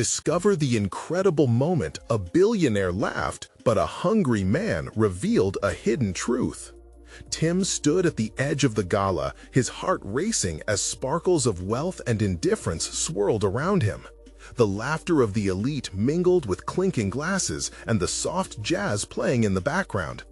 Discover the incredible moment a billionaire laughed, but a hungry man revealed a hidden truth. Tim stood at the edge of the gala, his heart racing as sparkles of wealth and indifference swirled around him. The laughter of the elite mingled with clinking glasses and the soft jazz playing in the background.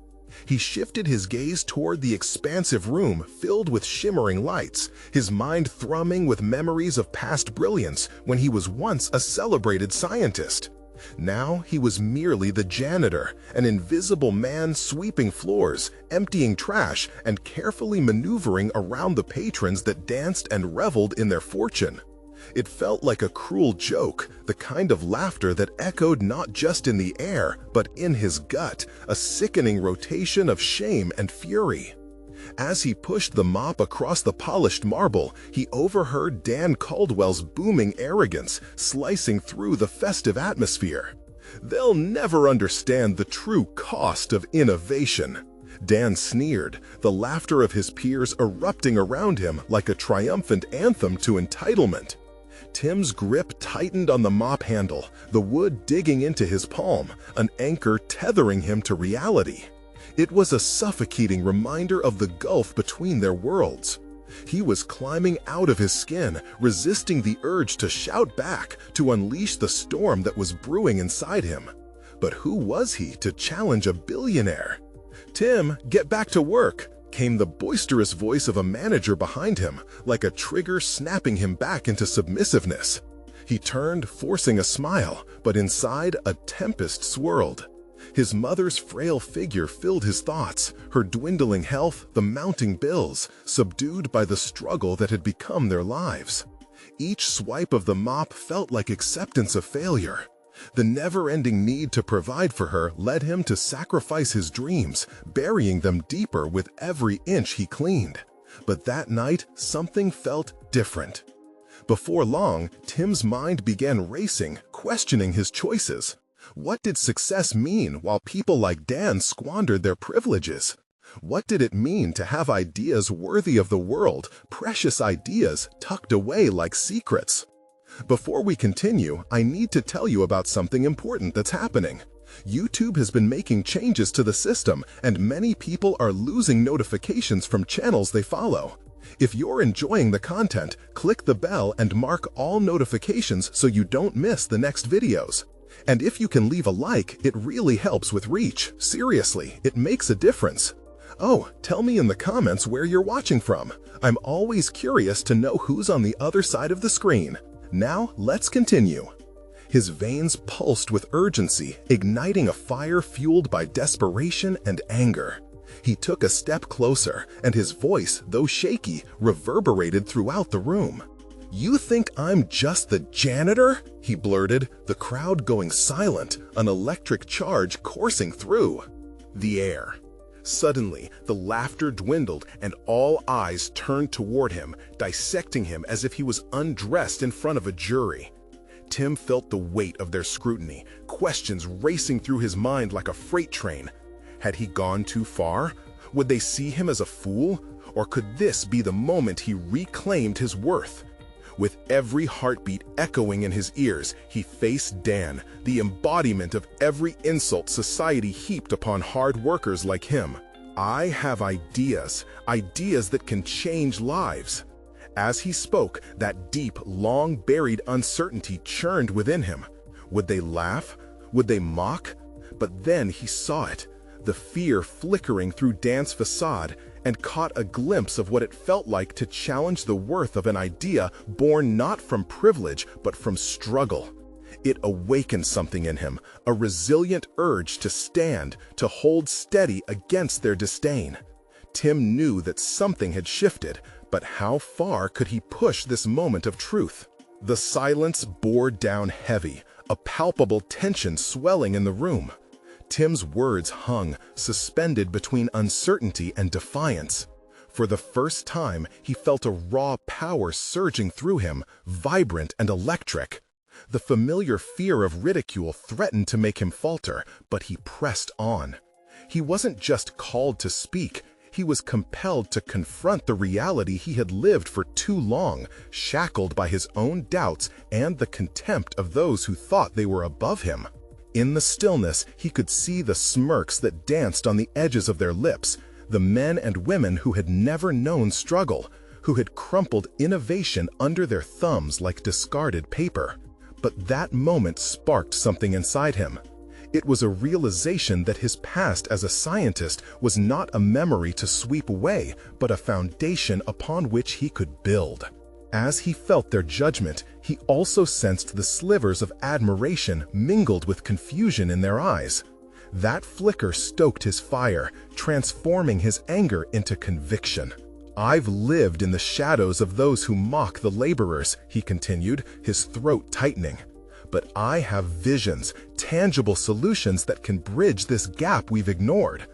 He shifted his gaze toward the expansive room filled with shimmering lights, his mind thrumming with memories of past brilliance when he was once a celebrated scientist. Now he was merely the janitor, an invisible man sweeping floors, emptying trash, and carefully maneuvering around the patrons that danced and reveled in their fortune. It felt like a cruel joke, the kind of laughter that echoed not just in the air, but in his gut, a sickening rotation of shame and fury. As he pushed the mop across the polished marble, he overheard Dan Caldwell's booming arrogance slicing through the festive atmosphere. "They'll never understand the true cost of innovation." Dan sneered, the laughter of his peers erupting around him like a triumphant anthem to entitlement. Tim's grip tightened on the mop handle, the wood digging into his palm, an anchor tethering him to reality. It was a suffocating reminder of the gulf between their worlds. He was climbing out of his skin, resisting the urge to shout back, to unleash the storm that was brewing inside him. But who was he to challenge a billionaire? "Tim, get back to work," came the boisterous voice of a manager behind him, like a trigger snapping him back into submissiveness. He turned, forcing a smile, but inside a tempest swirled. His mother's frail figure filled his thoughts, her dwindling health, the mounting bills, subdued by the struggle that had become their lives. Each swipe of the mop felt like acceptance of failure. The never-ending need to provide for her led him to sacrifice his dreams, burying them deeper with every inch he cleaned. But that night, something felt different. Before long, Tim's mind began racing, questioning his choices. What did success mean while people like Dan squandered their privileges? What did it mean to have ideas worthy of the world, precious ideas tucked away like secrets? Before we continue, I need to tell you about something important that's happening. YouTube has been making changes to the system, and many people are losing notifications from channels they follow. If you're enjoying the content, click the bell and mark all notifications so you don't miss the next videos. And if you can leave a like, it really helps with reach. Seriously, it makes a difference. Oh, tell me in the comments where you're watching from. I'm always curious to know who's on the other side of the screen. Now, let's continue. His veins pulsed with urgency, igniting a fire fueled by desperation and anger. He took a step closer, and his voice, though shaky, reverberated throughout the room. "You think I'm just the janitor?" he blurted, the crowd going silent, an electric charge coursing through the air. Suddenly, the laughter dwindled and all eyes turned toward him, dissecting him as if he was undressed in front of a jury. Tim felt the weight of their scrutiny, questions racing through his mind like a freight train. Had he gone too far? Would they see him as a fool? Or could this be the moment he reclaimed his worth? With every heartbeat echoing in his ears, he faced Dan, the embodiment of every insult society heaped upon hard workers like him. "I have ideas, ideas that can change lives." As he spoke, that deep, long-buried uncertainty churned within him. Would they laugh? Would they mock? But then he saw it, the fear flickering through Dan's facade, and caught a glimpse of what it felt like to challenge the worth of an idea born not from privilege but from struggle. It awakened something in him, a resilient urge to stand, to hold steady against their disdain. Tim knew that something had shifted, but how far could he push this moment of truth? The silence bore down heavy, a palpable tension swelling in the room. Tim's words hung, suspended between uncertainty and defiance. For the first time, he felt a raw power surging through him, vibrant and electric. The familiar fear of ridicule threatened to make him falter, but he pressed on. He wasn't just called to speak, He was compelled to confront the reality he had lived for too long, shackled by his own doubts and the contempt of those who thought they were above him. In the stillness, he could see the smirks that danced on the edges of their lips, the men and women who had never known struggle, who had crumpled innovation under their thumbs like discarded paper. But that moment sparked something inside him. It was a realization that his past as a scientist was not a memory to sweep away, but a foundation upon which he could build. As he felt their judgment, he also sensed the slivers of admiration mingled with confusion in their eyes. That flicker stoked his fire, transforming his anger into conviction. "I've lived in the shadows of those who mock the laborers," he continued, his throat tightening. "But I have visions, tangible solutions that can bridge this gap we've ignored.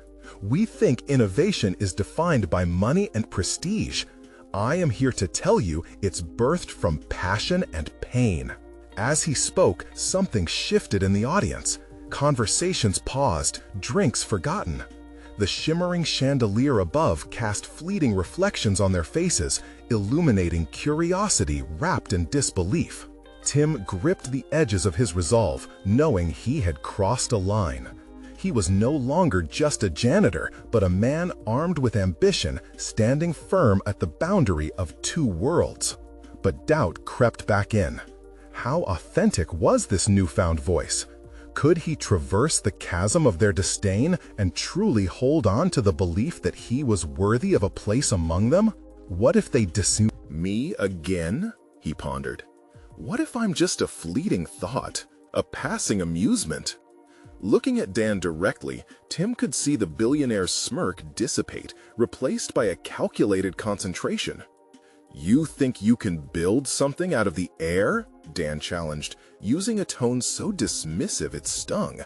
We think innovation is defined by money and prestige. I am here to tell you it's birthed from passion and pain." As he spoke, something shifted in the audience. Conversations paused, drinks forgotten. The shimmering chandelier above cast fleeting reflections on their faces, illuminating curiosity wrapped in disbelief. Tim gripped the edges of his resolve, knowing he had crossed a line. He was no longer just a janitor, but a man armed with ambition, standing firm at the boundary of two worlds. But doubt crept back in. How authentic was this newfound voice? Could he traverse the chasm of their disdain and truly hold on to the belief that he was worthy of a place among them? What if they dismissed me again? He pondered. What if I'm just a fleeting thought, a passing amusement? Looking at Dan directly, Tim could see the billionaire's smirk dissipate, replaced by a calculated concentration. "You think you can build something out of the air?" Dan challenged, using a tone so dismissive it stung.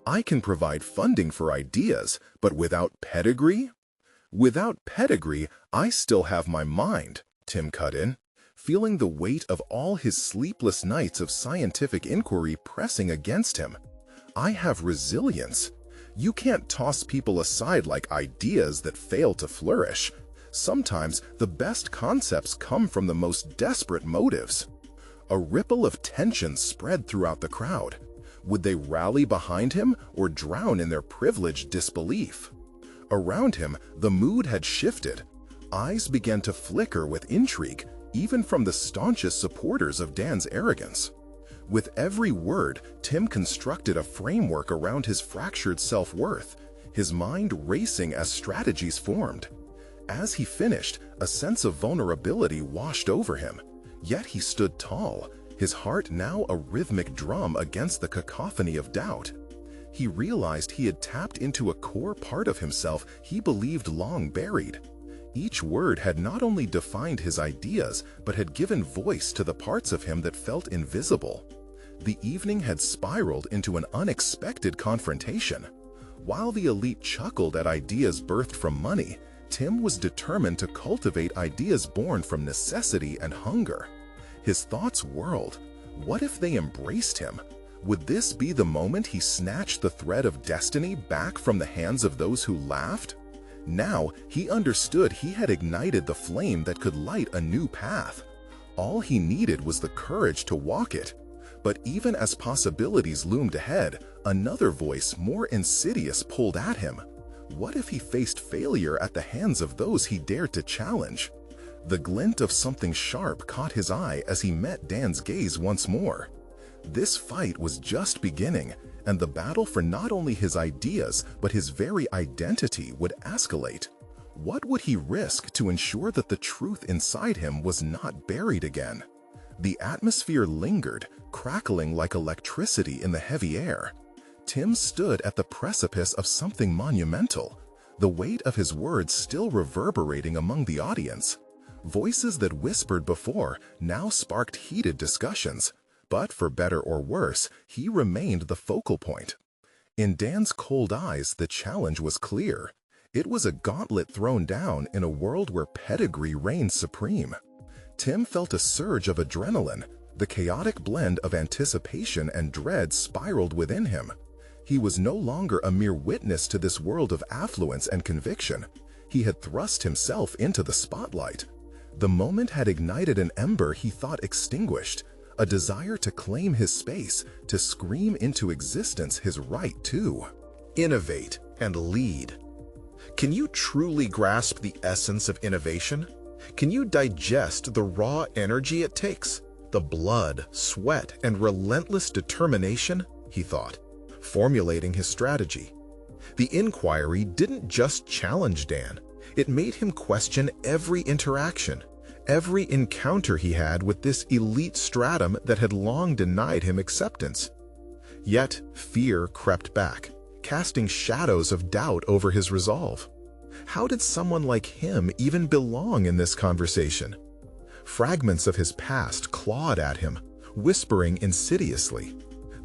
"I can provide funding for ideas, but without pedigree?" "Without pedigree, I still have my mind," Tim cut in, feeling the weight of all his sleepless nights of scientific inquiry pressing against him. "I have resilience. You can't toss people aside like ideas that fail to flourish. Sometimes the best concepts come from the most desperate motives." A ripple of tension spread throughout the crowd. Would they rally behind him or drown in their privileged disbelief? Around him, the mood had shifted. Eyes began to flicker with intrigue, even from the staunchest supporters of Dan's arrogance. With every word, Tim constructed a framework around his fractured self-worth, his mind racing as strategies formed. As he finished, a sense of vulnerability washed over him. Yet he stood tall, his heart now a rhythmic drum against the cacophony of doubt. He realized he had tapped into a core part of himself he believed long buried. Each word had not only defined his ideas, but had given voice to the parts of him that felt invisible. The evening had spiraled into an unexpected confrontation. While the elite chuckled at ideas birthed from money, Tim was determined to cultivate ideas born from necessity and hunger. His thoughts whirled. What if they embraced him? Would this be the moment he snatched the thread of destiny back from the hands of those who laughed? Now he understood he had ignited the flame that could light a new path. All he needed was the courage to walk it. But even as possibilities loomed ahead, another voice more insidious pulled at him. What if he faced failure at the hands of those he dared to challenge? The glint of something sharp caught his eye as he met Dan's gaze once more. This fight was just beginning, and the battle for not only his ideas but his very identity would escalate. What would he risk to ensure that the truth inside him was not buried again? The atmosphere lingered, crackling like electricity in the heavy air. Tim stood at the precipice of something monumental, the weight of his words still reverberating among the audience. Voices that whispered before now sparked heated discussions, but for better or worse, he remained the focal point. In Dan's cold eyes, the challenge was clear. It was a gauntlet thrown down in a world where pedigree reigned supreme. Tim felt a surge of adrenaline. The chaotic blend of anticipation and dread spiraled within him. He was no longer a mere witness to this world of affluence and conviction. He had thrust himself into the spotlight. The moment had ignited an ember he thought extinguished, a desire to claim his space, to scream into existence his right to innovate and lead. Can you truly grasp the essence of innovation? Can you digest the raw energy it takes? The blood, sweat, and relentless determination? He thought, formulating his strategy. The inquiry didn't just challenge Dan. It made him question every interaction, every encounter he had with this elite stratum that had long denied him acceptance. Yet fear crept back, casting shadows of doubt over his resolve. How did someone like him even belong in this conversation? Fragments of his past clawed at him, whispering insidiously.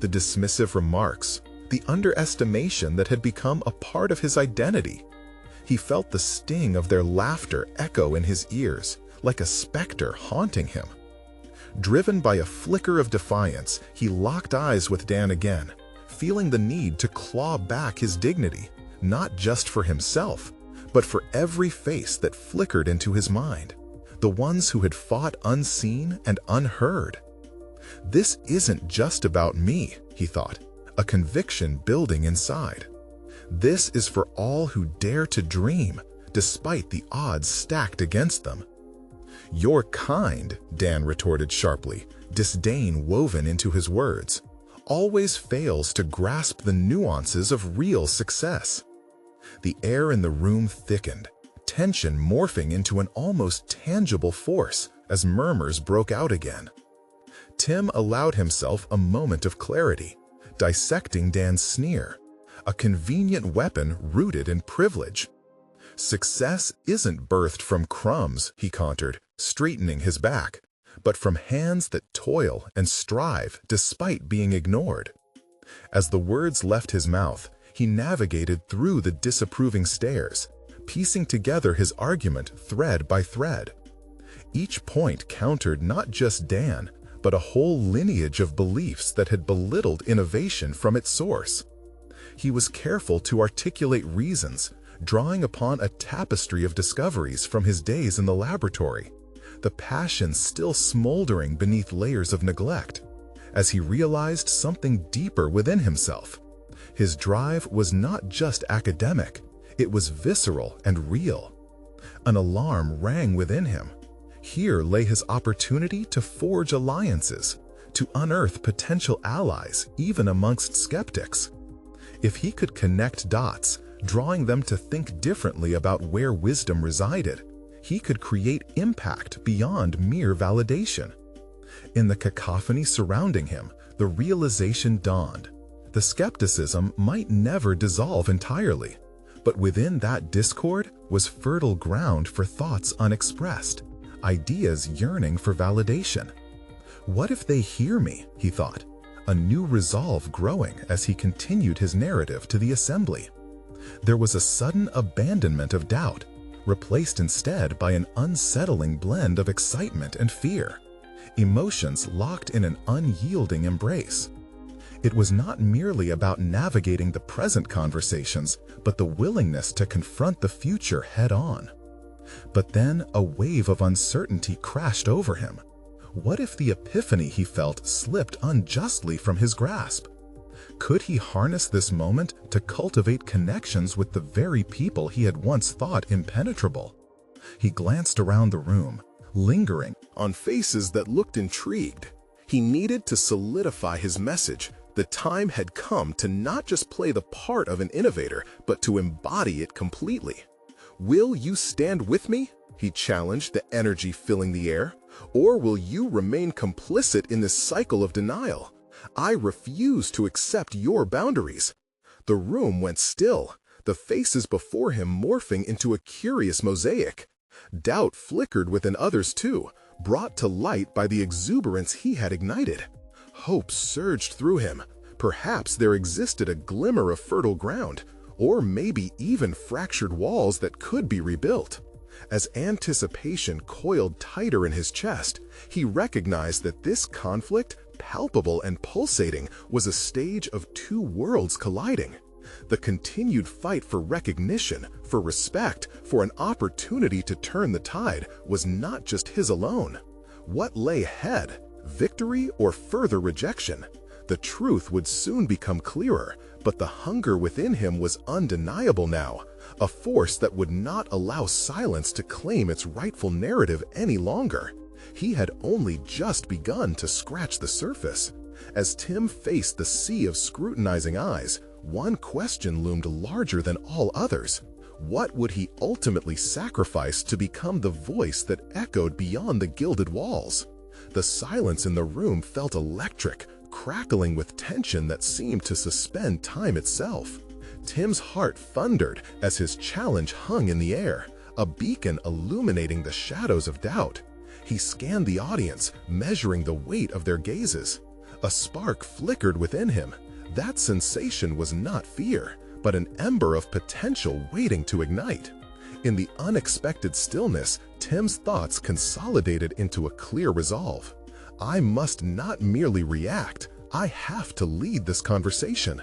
The dismissive remarks, the underestimation that had become a part of his identity. He felt the sting of their laughter echo in his ears, like a specter haunting him. Driven by a flicker of defiance, he locked eyes with Dan again, feeling the need to claw back his dignity, not just for himself, but for every face that flickered into his mind, the ones who had fought unseen and unheard. This isn't just about me, he thought, a conviction building inside. This is for all who dare to dream, despite the odds stacked against them. Your kind, Dan retorted sharply, disdain woven into his words, always fails to grasp the nuances of real success. The air in the room thickened, tension morphing into an almost tangible force as murmurs broke out again. Tim allowed himself a moment of clarity, dissecting Dan's sneer, a convenient weapon rooted in privilege. Success isn't birthed from crumbs, he countered, straightening his back, but from hands that toil and strive despite being ignored. As the words left his mouth, he navigated through the disapproving stares, piecing together his argument thread by thread. Each point countered not just Dan, but a whole lineage of beliefs that had belittled innovation from its source. He was careful to articulate reasons, drawing upon a tapestry of discoveries from his days in the laboratory, the passion still smoldering beneath layers of neglect, as he realized something deeper within himself. His drive was not just academic, it was visceral and real. An alarm rang within him. Here lay his opportunity to forge alliances, to unearth potential allies even amongst skeptics. If he could connect dots, drawing them to think differently about where wisdom resided, he could create impact beyond mere validation. In the cacophony surrounding him, the realization dawned. The skepticism might never dissolve entirely, but within that discord was fertile ground for thoughts unexpressed, ideas yearning for validation. What if they hear me, he thought, a new resolve growing as he continued his narrative to the assembly. There was a sudden abandonment of doubt, replaced instead by an unsettling blend of excitement and fear, emotions locked in an unyielding embrace. It was not merely about navigating the present conversations, but the willingness to confront the future head-on. But then a wave of uncertainty crashed over him. What if the epiphany he felt slipped unjustly from his grasp? Could he harness this moment to cultivate connections with the very people he had once thought impenetrable? He glanced around the room, lingering on faces that looked intrigued. He needed to solidify his message. The time had come to not just play the part of an innovator, but to embody it completely. "Will you stand with me?" he challenged, the energy filling the air. "Or will you remain complicit in this cycle of denial? I refuse to accept your boundaries." The room went still, the faces before him morphing into a curious mosaic. Doubt flickered within others too, brought to light by the exuberance he had ignited. Hope surged through him. Perhaps there existed a glimmer of fertile ground, or maybe even fractured walls that could be rebuilt. As anticipation coiled tighter in his chest, he recognized that this conflict, palpable and pulsating, was a stage of two worlds colliding. The continued fight for recognition, for respect, for an opportunity to turn the tide was not just his alone. What lay ahead? Victory or further rejection? The truth would soon become clearer, but the hunger within him was undeniable now, a force that would not allow silence to claim its rightful narrative any longer. He had only just begun to scratch the surface. As Tim faced the sea of scrutinizing eyes, one question loomed larger than all others. What would he ultimately sacrifice to become the voice that echoed beyond the gilded walls? The silence in the room felt electric, crackling with tension that seemed to suspend time itself. Tim's heart thundered as his challenge hung in the air, a beacon illuminating the shadows of doubt. He scanned the audience, measuring the weight of their gazes. A spark flickered within him. That sensation was not fear, but an ember of potential waiting to ignite. In the unexpected stillness, Tim's thoughts consolidated into a clear resolve. I must not merely react, I have to lead this conversation.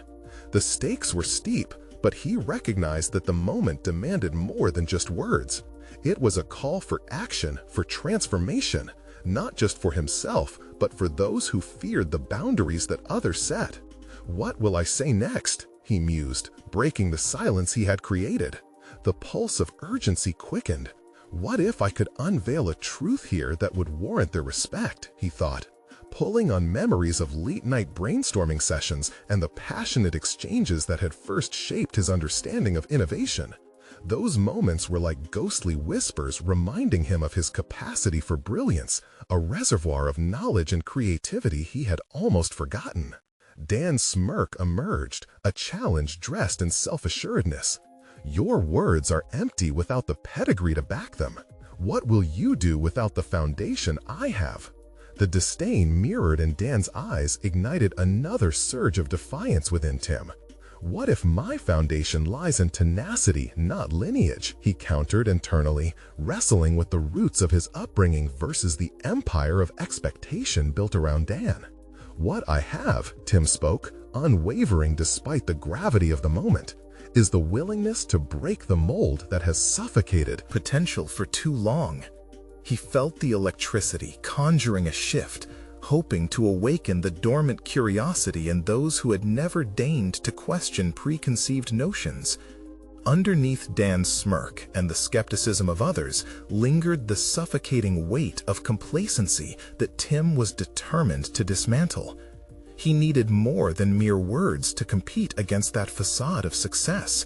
The stakes were steep, but he recognized that the moment demanded more than just words. It was a call for action, for transformation, not just for himself, but for those who feared the boundaries that others set. What will I say next? He mused, breaking the silence he had created. The pulse of urgency quickened. What if I could unveil a truth here that would warrant their respect, he thought. Pulling on memories of late-night brainstorming sessions and the passionate exchanges that had first shaped his understanding of innovation. Those moments were like ghostly whispers reminding him of his capacity for brilliance, a reservoir of knowledge and creativity he had almost forgotten. Dan's smirk emerged, a challenge dressed in self-assuredness. Your words are empty without the pedigree to back them. What will you do without the foundation I have? The disdain mirrored in Dan's eyes ignited another surge of defiance within Tim. What if my foundation lies in tenacity, not lineage? He countered internally, wrestling with the roots of his upbringing versus the empire of expectation built around Dan. What I have, Tim spoke, unwavering despite the gravity of the moment, is the willingness to break the mold that has suffocated potential for too long. He felt the electricity conjuring a shift, hoping to awaken the dormant curiosity in those who had never deigned to question preconceived notions. Underneath Dan's smirk and the skepticism of others lingered the suffocating weight of complacency that Tim was determined to dismantle. He needed more than mere words to compete against that facade of success.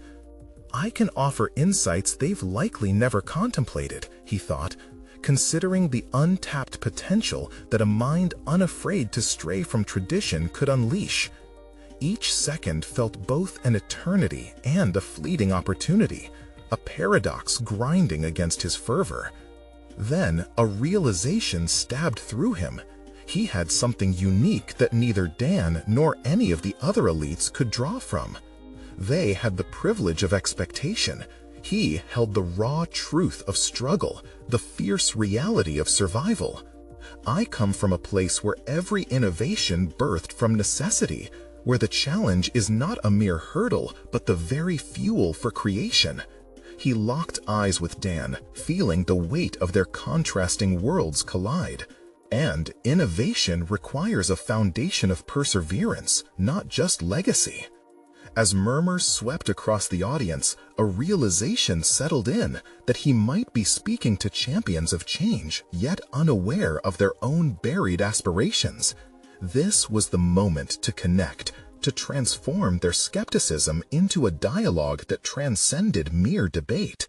I can offer insights they've likely never contemplated, he thought, considering the untapped potential that a mind unafraid to stray from tradition could unleash. Each second felt both an eternity and a fleeting opportunity, a paradox grinding against his fervor. Then a realization stabbed through him. He had something unique that neither Dan nor any of the other elites could draw from. They had the privilege of expectation. He held the raw truth of struggle, the fierce reality of survival. I come from a place where every innovation birthed from necessity, where the challenge is not a mere hurdle, but the very fuel for creation. He locked eyes with Dan, feeling the weight of their contrasting worlds collide. And innovation requires a foundation of perseverance, not just legacy. As murmurs swept across the audience, a realization settled in that he might be speaking to champions of change, yet unaware of their own buried aspirations. This was the moment to connect, to transform their skepticism into a dialogue that transcended mere debate.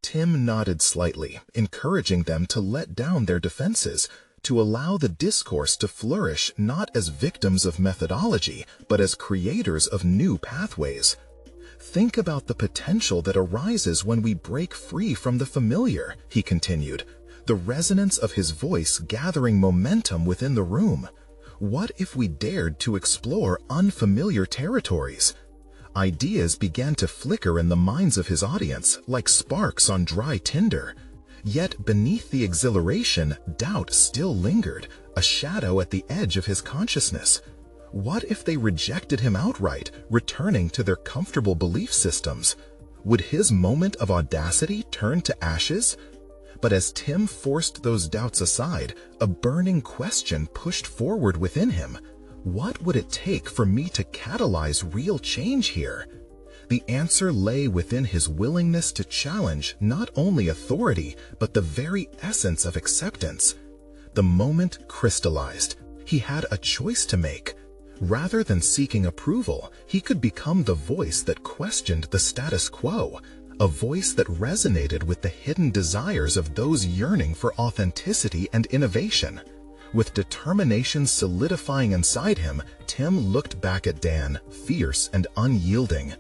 Tim nodded slightly, encouraging them to let down their defenses, to allow the discourse to flourish not as victims of methodology, but as creators of new pathways. Think about the potential that arises when we break free from the familiar, he continued, the resonance of his voice gathering momentum within the room. What if we dared to explore unfamiliar territories? Ideas began to flicker in the minds of his audience like sparks on dry tinder. Yet beneath the exhilaration, doubt still lingered, a shadow at the edge of his consciousness. What if they rejected him outright, returning to their comfortable belief systems? Would his moment of audacity turn to ashes? But as Tim forced those doubts aside, a burning question pushed forward within him. What would it take for me to catalyze real change here? The answer lay within his willingness to challenge not only authority, but the very essence of acceptance. The moment crystallized. He had a choice to make. Rather than seeking approval, he could become the voice that questioned the status quo, a voice that resonated with the hidden desires of those yearning for authenticity and innovation. With determination solidifying inside him, Tim looked back at Dan, fierce and unyielding.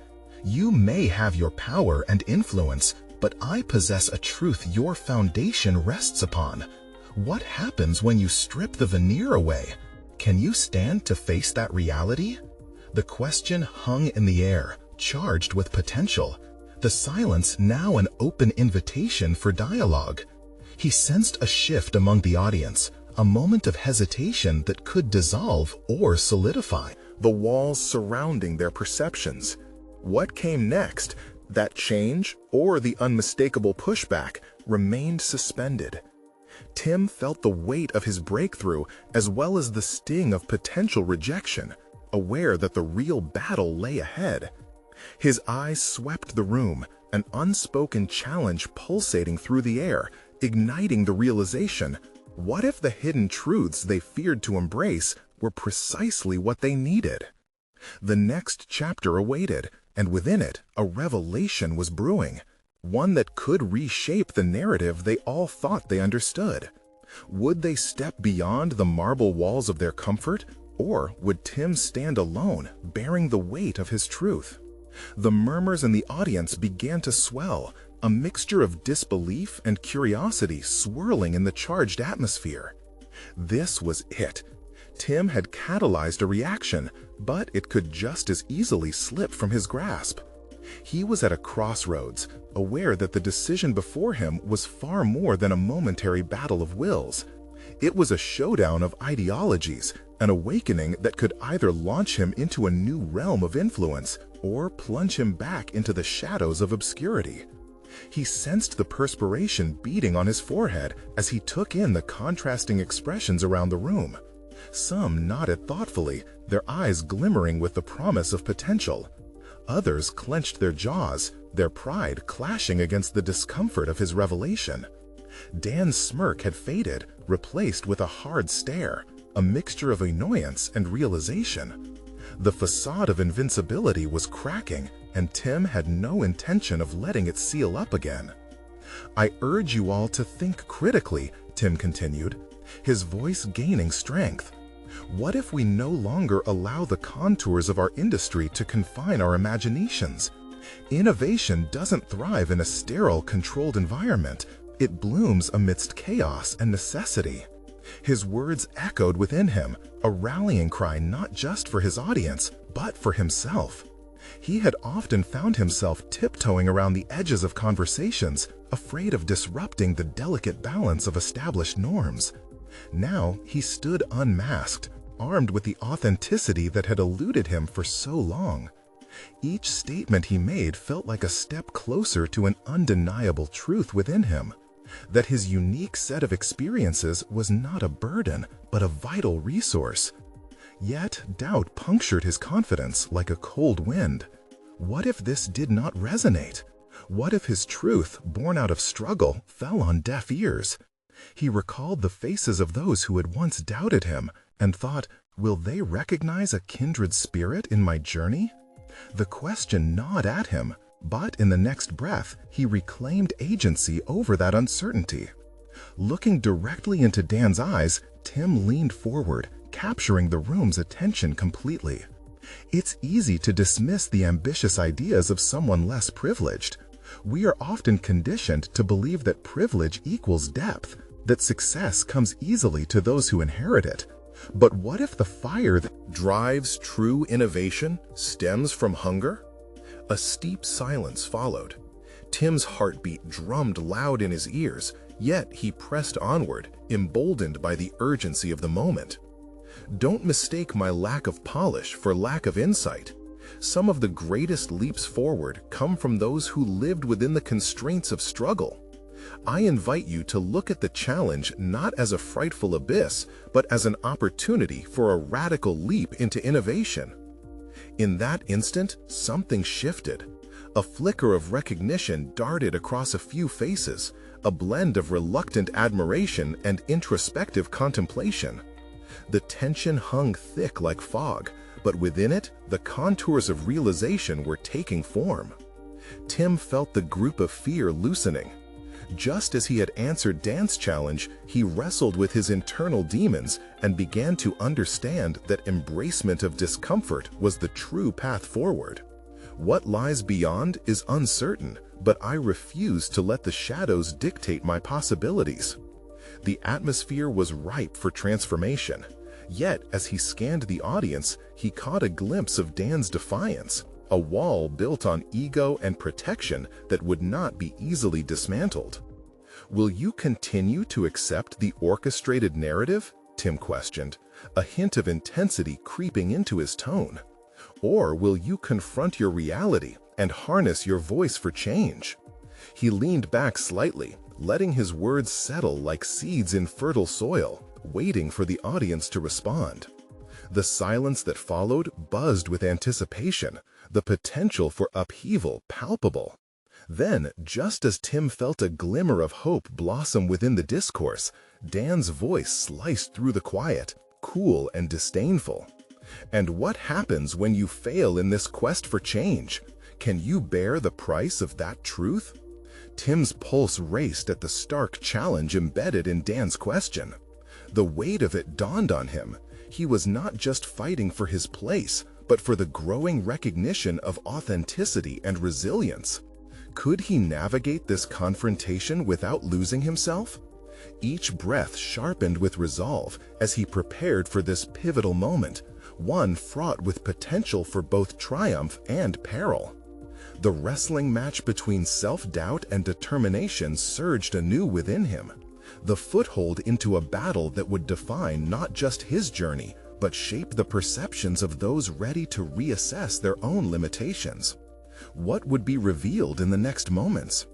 You may have your power and influence, but I possess a truth your foundation rests upon. What happens when you strip the veneer away? Can you stand to face that reality? The question hung in the air, charged with potential. The silence now an open invitation for dialogue. He sensed a shift among the audience, a moment of hesitation that could dissolve or solidify the walls surrounding their perceptions. What came next, that change or the unmistakable pushback, remained suspended. Tim felt the weight of his breakthrough as well as the sting of potential rejection, aware that the real battle lay ahead. His eyes swept the room, an unspoken challenge pulsating through the air, igniting the realization, what if the hidden truths they feared to embrace were precisely what they needed? The next chapter awaited, and within it, a revelation was brewing, one that could reshape the narrative they all thought they understood. Would they step beyond the marble walls of their comfort, or would Tim stand alone, bearing the weight of his truth? The murmurs in the audience began to swell, a mixture of disbelief and curiosity swirling in the charged atmosphere. This was it. Tim had catalyzed a reaction, but it could just as easily slip from his grasp. He was at a crossroads, aware that the decision before him was far more than a momentary battle of wills. It was a showdown of ideologies, an awakening that could either launch him into a new realm of influence or plunge him back into the shadows of obscurity. He sensed the perspiration beading on his forehead as he took in the contrasting expressions around the room. Some nodded thoughtfully, their eyes glimmering with the promise of potential. Others clenched their jaws, their pride clashing against the discomfort of his revelation. Dan's smirk had faded, replaced with a hard stare, a mixture of annoyance and realization. The facade of invincibility was cracking, and Tim had no intention of letting it seal up again. "I urge you all to think critically," Tim continued, his voice gaining strength. "What if we no longer allow the contours of our industry to confine our imaginations? Innovation doesn't thrive in a sterile, controlled environment. It blooms amidst chaos and necessity." His words echoed within him, a rallying cry not just for his audience, but for himself. He had often found himself tiptoeing around the edges of conversations, afraid of disrupting the delicate balance of established norms. Now he stood unmasked, armed with the authenticity that had eluded him for so long. Each statement he made felt like a step closer to an undeniable truth within him, that his unique set of experiences was not a burden, but a vital resource. Yet doubt punctured his confidence like a cold wind. What if this did not resonate? What if his truth, born out of struggle, fell on deaf ears? He recalled the faces of those who had once doubted him, and thought, will they recognize a kindred spirit in my journey? The question gnawed at him, but in the next breath, he reclaimed agency over that uncertainty. Looking directly into Dan's eyes, Tim leaned forward, capturing the room's attention completely. It's easy to dismiss the ambitious ideas of someone less privileged. We are often conditioned to believe that privilege equals depth, that success comes easily to those who inherit it. But what if the fire that drives true innovation stems from hunger? A steep silence followed. Tim's heartbeat drummed loud in his ears, yet he pressed onward, emboldened by the urgency of the moment. Don't mistake my lack of polish for lack of insight. Some of the greatest leaps forward come from those who lived within the constraints of struggle. I invite you to look at the challenge not as a frightful abyss, but as an opportunity for a radical leap into innovation. In that instant, something shifted. A flicker of recognition darted across a few faces, a blend of reluctant admiration and introspective contemplation. The tension hung thick like fog, but within it, the contours of realization were taking form. Tim felt the grip of fear loosening. Just as he had answered Dan's challenge, he wrestled with his internal demons and began to understand that embracement of discomfort was the true path forward. What lies beyond is uncertain, but I refuse to let the shadows dictate my possibilities. The atmosphere was ripe for transformation. Yet, as he scanned the audience, he caught a glimpse of Dan's defiance, a wall built on ego and protection that would not be easily dismantled. "Will you continue to accept the orchestrated narrative?" Tim questioned, a hint of intensity creeping into his tone. "Or will you confront your reality and harness your voice for change?" He leaned back slightly, letting his words settle like seeds in fertile soil, waiting for the audience to respond. The silence that followed buzzed with anticipation, the potential for upheaval palpable. Then, just as Tim felt a glimmer of hope blossom within the discourse, Dan's voice sliced through the quiet, cool and disdainful. "And what happens when you fail in this quest for change? Can you bear the price of that truth?" Tim's pulse raced at the stark challenge embedded in Dan's question. The weight of it dawned on him. He was not just fighting for his place, but for the growing recognition of authenticity and resilience. Could he navigate this confrontation without losing himself? Each breath sharpened with resolve as he prepared for this pivotal moment, one fraught with potential for both triumph and peril. The wrestling match between self-doubt and determination surged anew within him, the foothold into a battle that would define not just his journey, but shape the perceptions of those ready to reassess their own limitations. What would be revealed in the next moments?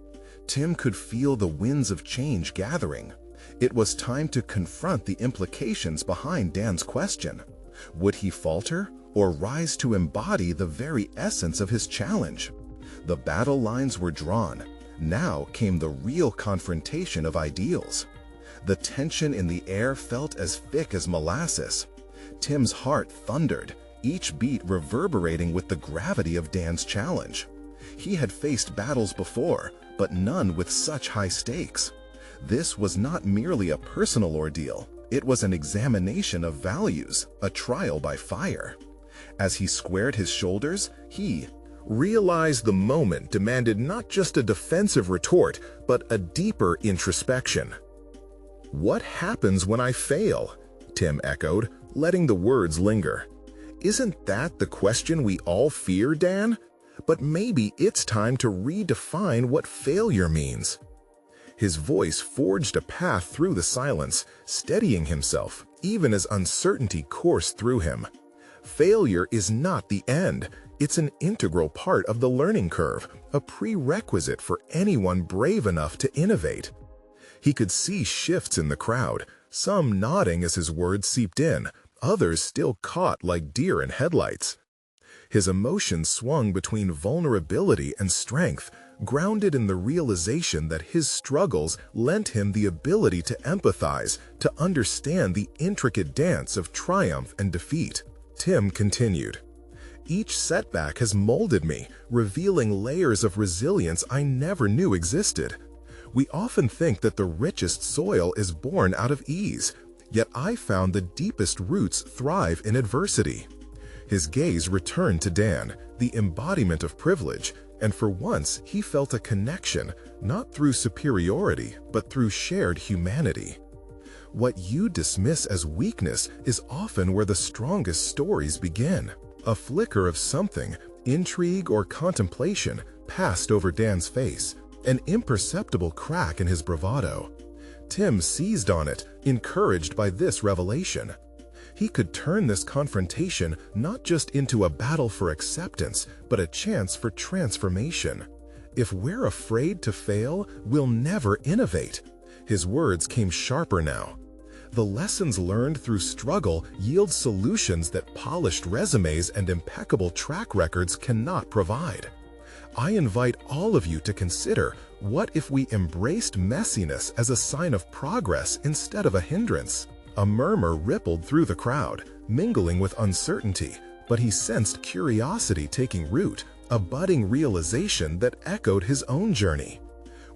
Tim could feel the winds of change gathering. It was time to confront the implications behind Dan's question. Would he falter or rise to embody the very essence of his challenge? The battle lines were drawn. Now came the real confrontation of ideals. The tension in the air felt as thick as molasses. Tim's heart thundered, each beat reverberating with the gravity of Dan's challenge. He had faced battles before, but none with such high stakes. This was not merely a personal ordeal. It was an examination of values, a trial by fire. As he squared his shoulders, he realized the moment demanded not just a defensive retort, but a deeper introspection. "What happens when I fail?" Tim echoed, letting the words linger. "Isn't that the question we all fear, Dan? But maybe it's time to redefine what failure means." His voice forged a path through the silence, steadying himself, even as uncertainty coursed through him. Failure is not the end. It's an integral part of the learning curve, a prerequisite for anyone brave enough to innovate. He could see shifts in the crowd, some nodding as his words seeped in, others still caught like deer in headlights. His emotions swung between vulnerability and strength, grounded in the realization that his struggles lent him the ability to empathize, to understand the intricate dance of triumph and defeat. Tim continued, "Each setback has molded me, revealing layers of resilience I never knew existed. We often think that the richest soil is born out of ease, yet I found the deepest roots thrive in adversity." His gaze returned to Dan, the embodiment of privilege, and for once he felt a connection, not through superiority, but through shared humanity. What you dismiss as weakness is often where the strongest stories begin. A flicker of something, intrigue or contemplation, passed over Dan's face, an imperceptible crack in his bravado. Tim seized on it, encouraged by this revelation. He could turn this confrontation not just into a battle for acceptance, but a chance for transformation. If we're afraid to fail, we'll never innovate. His words came sharper now. The lessons learned through struggle yield solutions that polished resumes and impeccable track records cannot provide. I invite all of you to consider, what if we embraced messiness as a sign of progress instead of a hindrance? A murmur rippled through the crowd, mingling with uncertainty, but he sensed curiosity taking root, a budding realization that echoed his own journey.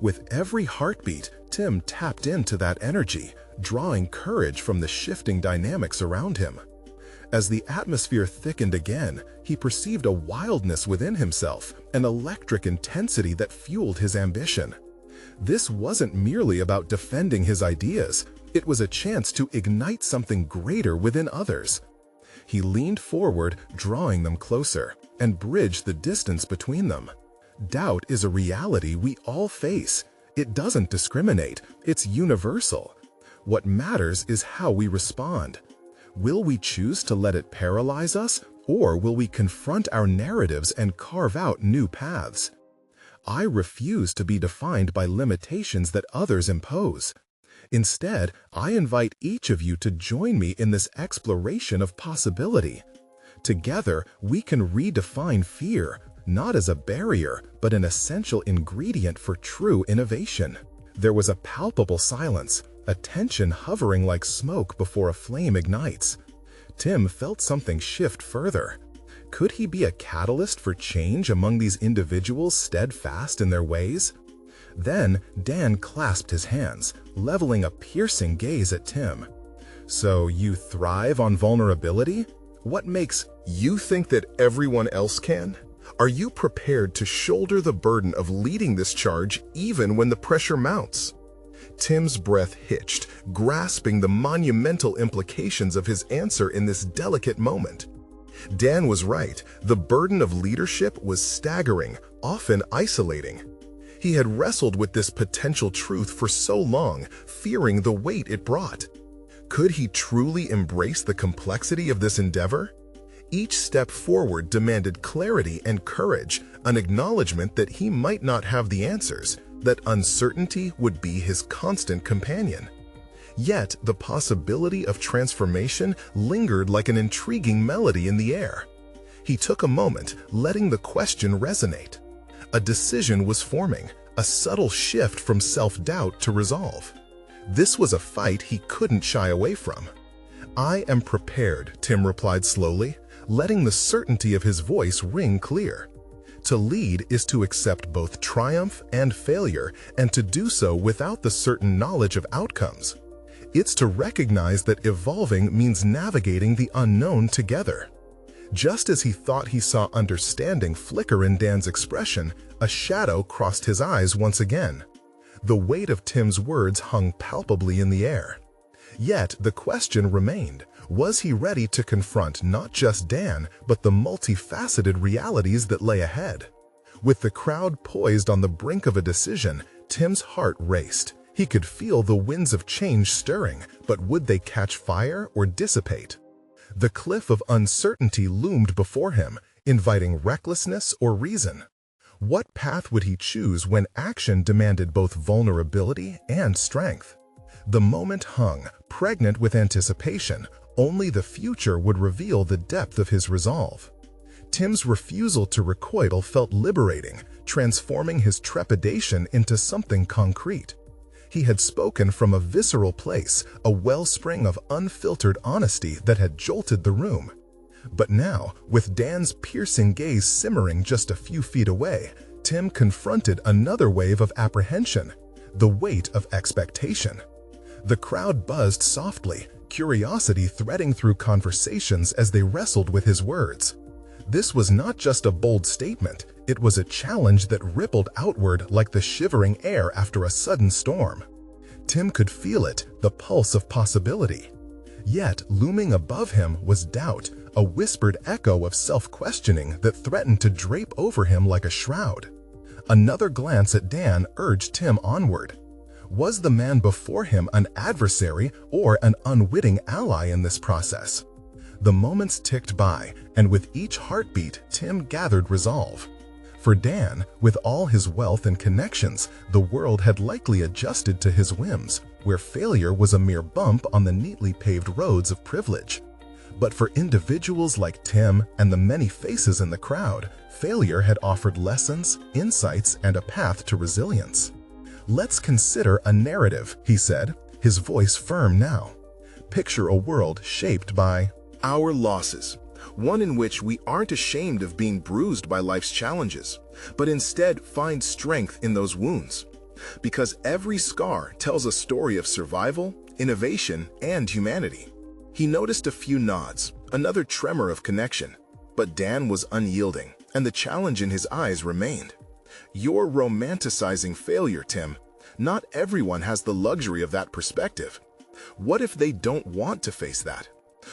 With every heartbeat, Tim tapped into that energy, drawing courage from the shifting dynamics around him. As the atmosphere thickened again, he perceived a wildness within himself, an electric intensity that fueled his ambition. This wasn't merely about defending his ideas, it was a chance to ignite something greater within others. He leaned forward, drawing them closer, and bridged the distance between them. Doubt is a reality we all face. It doesn't discriminate, it's universal. What matters is how we respond. Will we choose to let it paralyze us, or will we confront our narratives and carve out new paths? I refuse to be defined by limitations that others impose. Instead, I invite each of you to join me in this exploration of possibility. Together, we can redefine fear, not as a barrier, but an essential ingredient for true innovation. There was a palpable silence, a tension hovering like smoke before a flame ignites. Tim felt something shift further. Could he be a catalyst for change among these individuals steadfast in their ways? Then Dan clasped his hands, leveling a piercing gaze at Tim. So you thrive on vulnerability? What makes you think that everyone else can? Are you prepared to shoulder the burden of leading this charge even when the pressure mounts? Tim's breath hitched, grasping the monumental implications of his answer in this delicate moment. Dan was right. The burden of leadership was staggering, often isolating. He had wrestled with this potential truth for so long, fearing the weight it brought. Could he truly embrace the complexity of this endeavor? Each step forward demanded clarity and courage, an acknowledgement that he might not have the answers, that uncertainty would be his constant companion. Yet the possibility of transformation lingered like an intriguing melody in the air. He took a moment, letting the question resonate. A decision was forming, a subtle shift from self-doubt to resolve. This was a fight he couldn't shy away from. "I am prepared," Tim replied slowly, letting the certainty of his voice ring clear. To lead is to accept both triumph and failure, and to do so without the certain knowledge of outcomes. It's to recognize that evolving means navigating the unknown together. Just as he thought he saw understanding flicker in Dan's expression, a shadow crossed his eyes once again. The weight of Tim's words hung palpably in the air. Yet the question remained, was he ready to confront not just Dan, but the multifaceted realities that lay ahead? With the crowd poised on the brink of a decision, Tim's heart raced. He could feel the winds of change stirring, but would they catch fire or dissipate? The cliff of uncertainty loomed before him, inviting recklessness or reason. What path would he choose when action demanded both vulnerability and strength? The moment hung, pregnant with anticipation. Only the future would reveal the depth of his resolve. Tim's refusal to recoil felt liberating, transforming his trepidation into something concrete. He had spoken from a visceral place, a wellspring of unfiltered honesty that had jolted the room. But now, with Dan's piercing gaze simmering just a few feet away, Tim confronted another wave of apprehension, the weight of expectation. The crowd buzzed softly, curiosity threading through conversations as they wrestled with his words. This was not just a bold statement, it was a challenge that rippled outward like the shivering air after a sudden storm. Tim could feel it, the pulse of possibility. Yet, looming above him was doubt, a whispered echo of self-questioning that threatened to drape over him like a shroud. Another glance at Dan urged Tim onward. Was the man before him an adversary or an unwitting ally in this process? The moments ticked by, and with each heartbeat, Tim gathered resolve. For Dan, with all his wealth and connections, the world had likely adjusted to his whims, where failure was a mere bump on the neatly paved roads of privilege. But for individuals like Tim and the many faces in the crowd, failure had offered lessons, insights, and a path to resilience. "Let's consider a narrative," he said, his voice firm now. "Picture a world shaped by our losses, one in which we aren't ashamed of being bruised by life's challenges, but instead find strength in those wounds. Because every scar tells a story of survival, innovation, and humanity." He noticed a few nods, another tremor of connection, but Dan was unyielding, and the challenge in his eyes remained. "You're romanticizing failure, Tim. Not everyone has the luxury of that perspective. What if they don't want to face that?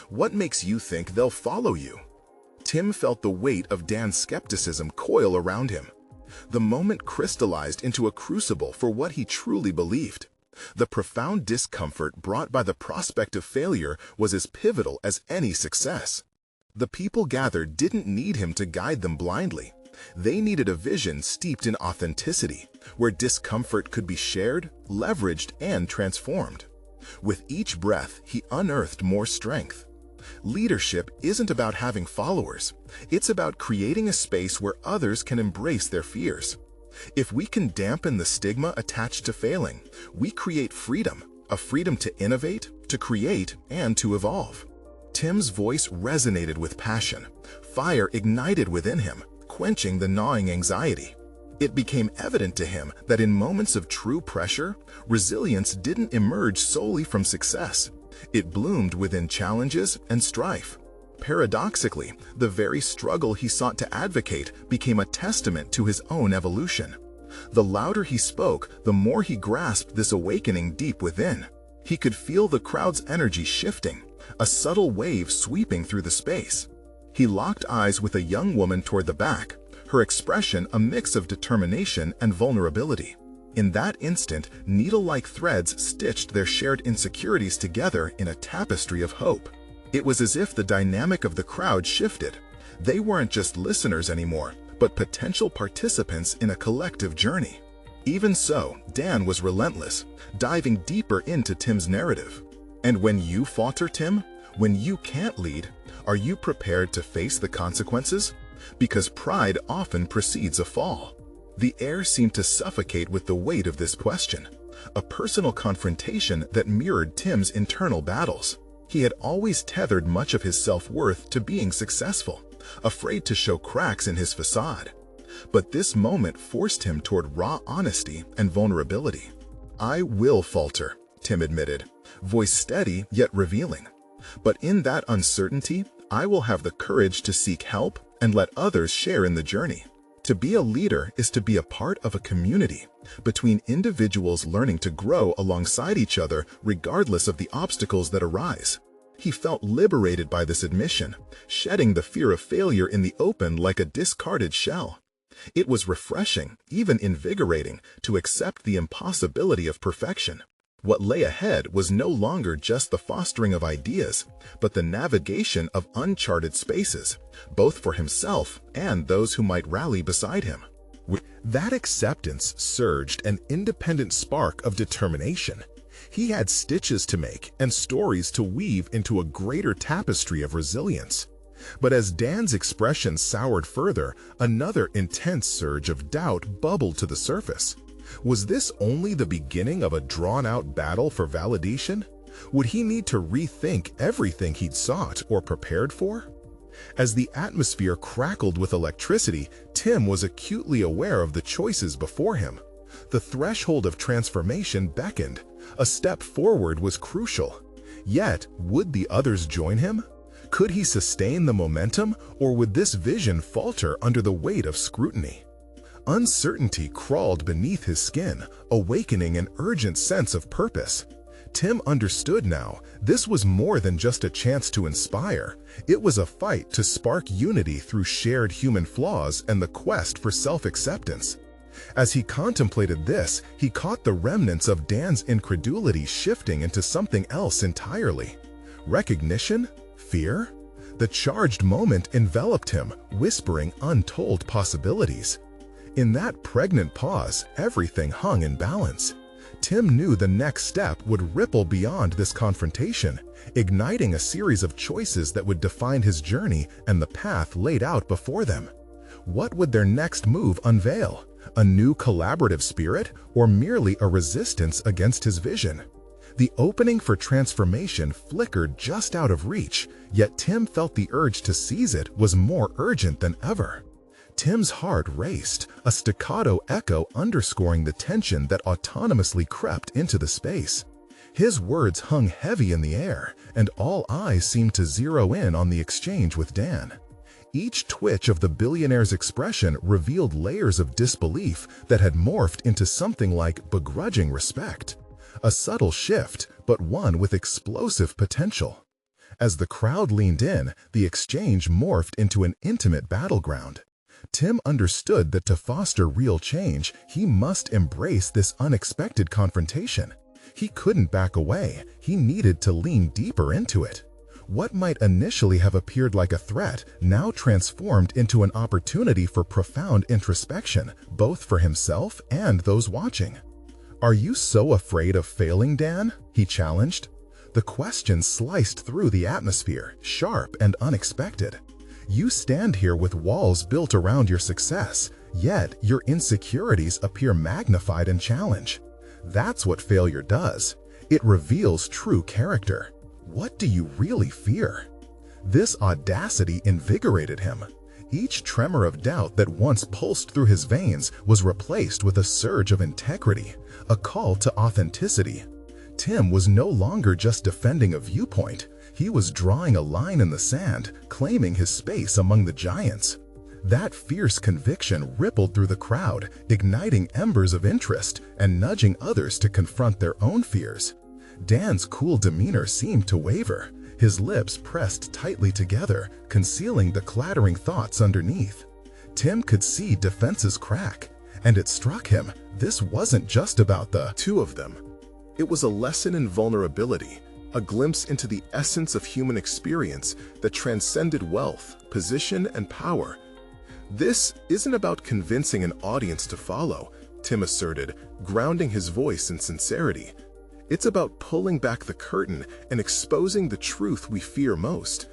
What makes you think they'll follow you?" Tim felt the weight of Dan's skepticism coil around him. The moment crystallized into a crucible for what he truly believed. The profound discomfort brought by the prospect of failure was as pivotal as any success. The people gathered didn't need him to guide them blindly. They needed a vision steeped in authenticity, where discomfort could be shared, leveraged, and transformed. With each breath, he unearthed more strength. Leadership isn't about having followers. It's about creating a space where others can embrace their fears. If we can dampen the stigma attached to failing, we create freedom, a freedom to innovate, to create, and to evolve. Tim's voice resonated with passion. Fire ignited within him, quenching the gnawing anxiety. It became evident to him that in moments of true pressure, resilience didn't emerge solely from success. It bloomed within challenges and strife. Paradoxically, the very struggle he sought to advocate became a testament to his own evolution. The louder he spoke, the more he grasped this awakening deep within. He could feel the crowd's energy shifting, a subtle wave sweeping through the space. He locked eyes with a young woman toward the back, her expression a mix of determination and vulnerability. In that instant, needle-like threads stitched their shared insecurities together in a tapestry of hope. It was as if the dynamic of the crowd shifted. They weren't just listeners anymore, but potential participants in a collective journey. Even so, Dan was relentless, diving deeper into Tim's narrative. "And when you falter, Tim, when you can't lead, are you prepared to face the consequences? Because pride often precedes a fall." The air seemed to suffocate with the weight of this question, a personal confrontation that mirrored Tim's internal battles. He had always tethered much of his self-worth to being successful, afraid to show cracks in his facade. But this moment forced him toward raw honesty and vulnerability. "I will falter," Tim admitted, voice steady yet revealing. "But in that uncertainty, I will have the courage to seek help and let others share in the journey." To be a leader is to be a part of a community, between individuals learning to grow alongside each other regardless of the obstacles that arise. He felt liberated by this admission, shedding the fear of failure in the open like a discarded shell. It was refreshing, even invigorating, to accept the impossibility of perfection. What lay ahead was no longer just the fostering of ideas, but the navigation of uncharted spaces, both for himself and those who might rally beside him. With that acceptance surged an independent spark of determination. He had stitches to make and stories to weave into a greater tapestry of resilience. But as Dan's expression soured further, another intense surge of doubt bubbled to the surface. Was this only the beginning of a drawn-out battle for validation? Would he need to rethink everything he'd sought or prepared for? As the atmosphere crackled with electricity, Tim was acutely aware of the choices before him. The threshold of transformation beckoned. A step forward was crucial. Yet, would the others join him? Could he sustain the momentum, or would this vision falter under the weight of scrutiny? Uncertainty crawled beneath his skin, awakening an urgent sense of purpose. Tim understood now, this was more than just a chance to inspire. It was a fight to spark unity through shared human flaws and the quest for self-acceptance. As he contemplated this, he caught the remnants of Dan's incredulity shifting into something else entirely. Recognition? Fear? The charged moment enveloped him, whispering untold possibilities. In that pregnant pause, everything hung in balance. Tim knew the next step would ripple beyond this confrontation, igniting a series of choices that would define his journey and the path laid out before them. What would their next move unveil? A new collaborative spirit, or merely a resistance against his vision? The opening for transformation flickered just out of reach, yet Tim felt the urge to seize it was more urgent than ever. Tim's heart raced, a staccato echo underscoring the tension that autonomously crept into the space. His words hung heavy in the air, and all eyes seemed to zero in on the exchange with Dan. Each twitch of the billionaire's expression revealed layers of disbelief that had morphed into something like begrudging respect. A subtle shift, but one with explosive potential. As the crowd leaned in, the exchange morphed into an intimate battleground. Tim understood that to foster real change, he must embrace this unexpected confrontation. He couldn't back away, he needed to lean deeper into it. What might initially have appeared like a threat now transformed into an opportunity for profound introspection, both for himself and those watching. "Are you so afraid of failing, Dan?" he challenged. The question sliced through the atmosphere, sharp and unexpected. You stand here with walls built around your success, yet your insecurities appear magnified and challenged. That's what failure does. It reveals true character. What do you really fear? This audacity invigorated him. Each tremor of doubt that once pulsed through his veins was replaced with a surge of integrity, a call to authenticity. Tim was no longer just defending a viewpoint. He was drawing a line in the sand, claiming his space among the giants. That fierce conviction rippled through the crowd, igniting embers of interest and nudging others to confront their own fears. Dan's cool demeanor seemed to waver, his lips pressed tightly together, concealing the clattering thoughts underneath. Tim could see defenses crack, and it struck him this wasn't just about the two of them. It was a lesson in vulnerability, a glimpse into the essence of human experience that transcended wealth, position, and power. "This isn't about convincing an audience to follow," Tim asserted, grounding his voice in sincerity. "It's about pulling back the curtain and exposing the truth we fear most.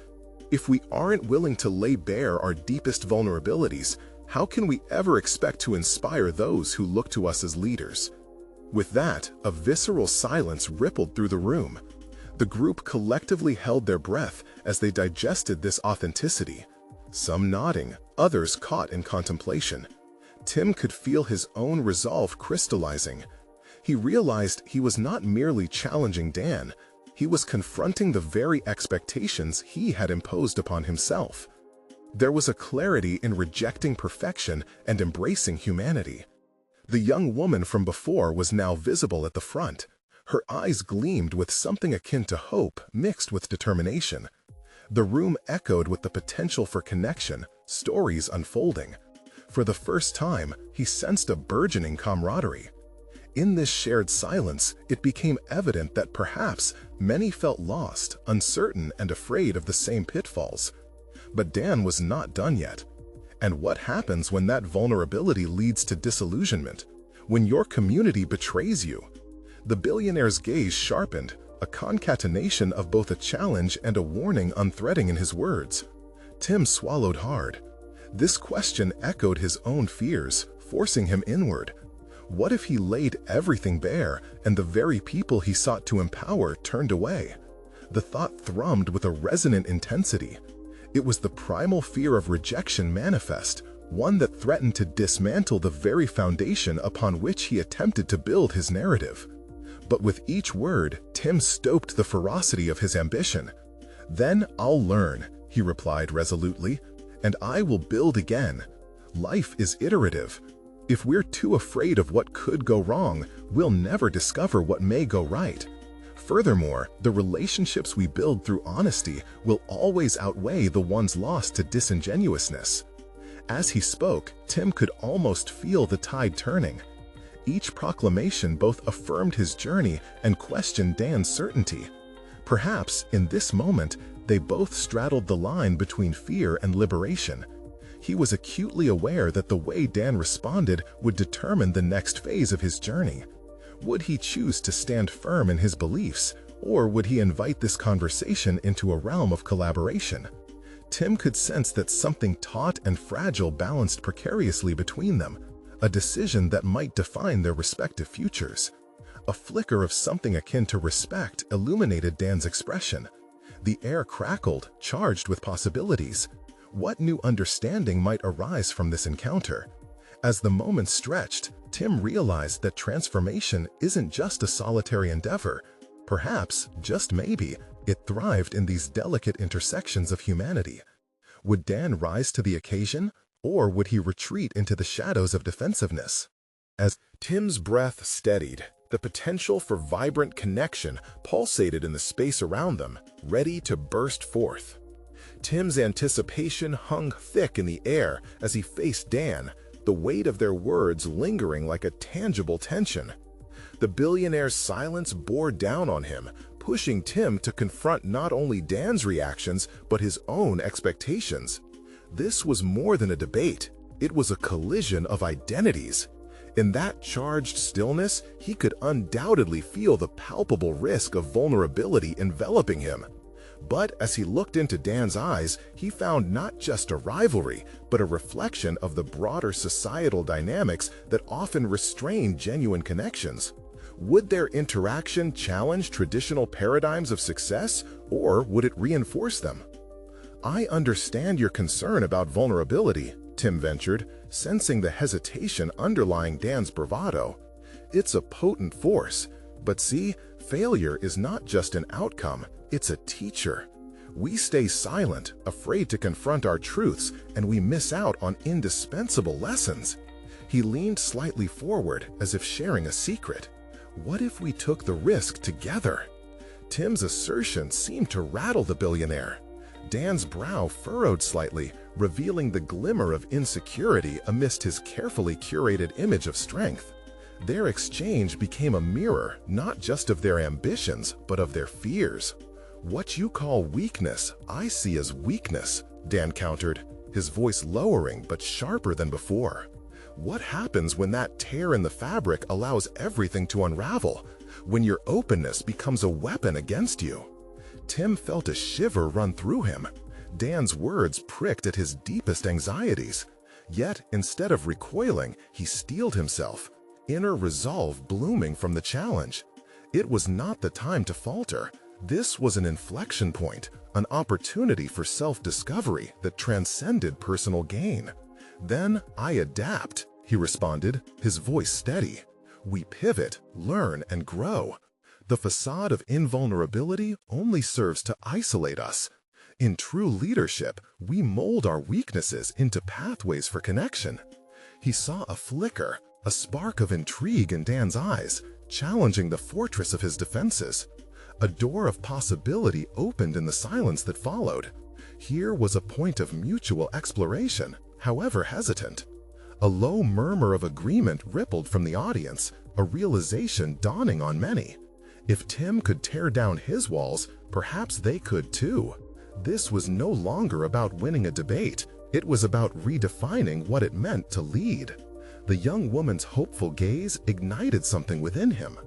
If we aren't willing to lay bare our deepest vulnerabilities, how can we ever expect to inspire those who look to us as leaders?" With that, a visceral silence rippled through the room. The group collectively held their breath as they digested this authenticity. Some nodding, others caught in contemplation. Tim could feel his own resolve crystallizing. He realized he was not merely challenging Dan, he was confronting the very expectations he had imposed upon himself. There was a clarity in rejecting perfection and embracing humanity. The young woman from before was now visible at the front. Her eyes gleamed with something akin to hope mixed with determination. The room echoed with the potential for connection, stories unfolding. For the first time, he sensed a burgeoning camaraderie. In this shared silence, it became evident that perhaps many felt lost, uncertain, and afraid of the same pitfalls. But Dan was not done yet. And what happens when that vulnerability leads to disillusionment? When your community betrays you? The billionaire's gaze sharpened, a concatenation of both a challenge and a warning unthreading in his words. Tim swallowed hard. This question echoed his own fears, forcing him inward. What if he laid everything bare, and the very people he sought to empower turned away? The thought thrummed with a resonant intensity. It was the primal fear of rejection manifest, one that threatened to dismantle the very foundation upon which he attempted to build his narrative. But with each word, Tim stoked the ferocity of his ambition. "Then I'll learn," he replied resolutely, "and I will build again. Life is iterative. If we're too afraid of what could go wrong, we'll never discover what may go right. Furthermore, the relationships we build through honesty will always outweigh the ones lost to disingenuousness." As he spoke, Tim could almost feel the tide turning. Each proclamation both affirmed his journey and questioned Dan's certainty. Perhaps, in this moment, they both straddled the line between fear and liberation. He was acutely aware that the way Dan responded would determine the next phase of his journey. Would he choose to stand firm in his beliefs, or would he invite this conversation into a realm of collaboration? Tim could sense that something taut and fragile balanced precariously between them, a decision that might define their respective futures. A flicker of something akin to respect illuminated Dan's expression. The air crackled, charged with possibilities. What new understanding might arise from this encounter? As the moments stretched, Tim realized that transformation isn't just a solitary endeavor. Perhaps, just maybe, it thrived in these delicate intersections of humanity. Would Dan rise to the occasion, or would he retreat into the shadows of defensiveness? As Tim's breath steadied, the potential for vibrant connection pulsated in the space around them, ready to burst forth. Tim's anticipation hung thick in the air as he faced Dan, the weight of their words lingering like a tangible tension. The billionaire's silence bore down on him, pushing Tim to confront not only Dan's reactions but his own expectations. This was more than a debate. It was a collision of identities. In that charged stillness, he could undoubtedly feel the palpable risk of vulnerability enveloping him. But as he looked into Dan's eyes, he found not just a rivalry, but a reflection of the broader societal dynamics that often restrain genuine connections. Would their interaction challenge traditional paradigms of success, or would it reinforce them? "I understand your concern about vulnerability," Tim ventured, sensing the hesitation underlying Dan's bravado. "It's a potent force. But see, failure is not just an outcome, it's a teacher. We stay silent, afraid to confront our truths, and we miss out on indispensable lessons." He leaned slightly forward, as if sharing a secret. What if we took the risk together? Tim's assertion seemed to rattle the billionaire. Dan's brow furrowed slightly, revealing the glimmer of insecurity amidst his carefully curated image of strength. Their exchange became a mirror, not just of their ambitions, but of their fears. "What you call weakness, I see as weakness," Dan countered, his voice lowering but sharper than before. What happens when that tear in the fabric allows everything to unravel? When your openness becomes a weapon against you? Tim felt a shiver run through him. Dan's words pricked at his deepest anxieties. Yet, instead of recoiling, he steeled himself, inner resolve blooming from the challenge. It was not the time to falter. This was an inflection point, an opportunity for self-discovery that transcended personal gain. "Then I adapt," he responded, his voice steady. "We pivot, learn, and grow. The facade of invulnerability only serves to isolate us. In true leadership, we mold our weaknesses into pathways for connection." He saw a flicker, a spark of intrigue in Dan's eyes, challenging the fortress of his defenses. A door of possibility opened in the silence that followed. Here was a point of mutual exploration, however hesitant. A low murmur of agreement rippled from the audience, a realization dawning on many. If Tim could tear down his walls, perhaps they could too. This was no longer about winning a debate. It was about redefining what it meant to lead. The young woman's hopeful gaze ignited something within him.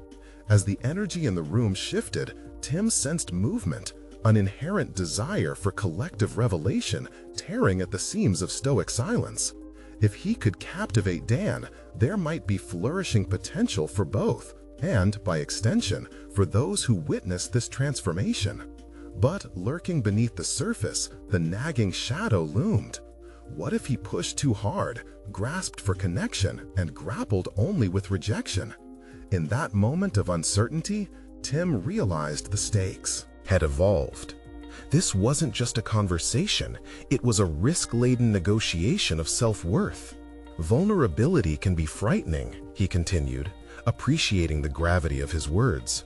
As the energy in the room shifted, Tim sensed movement, an inherent desire for collective revelation tearing at the seams of stoic silence. If he could captivate Dan, there might be flourishing potential for both, and, by extension, for those who witnessed this transformation. But lurking beneath the surface, the nagging shadow loomed. What if he pushed too hard, grasped for connection, and grappled only with rejection? In that moment of uncertainty, Tim realized the stakes had evolved. This wasn't just a conversation, it was a risk-laden negotiation of self-worth. "Vulnerability can be frightening," he continued, appreciating the gravity of his words.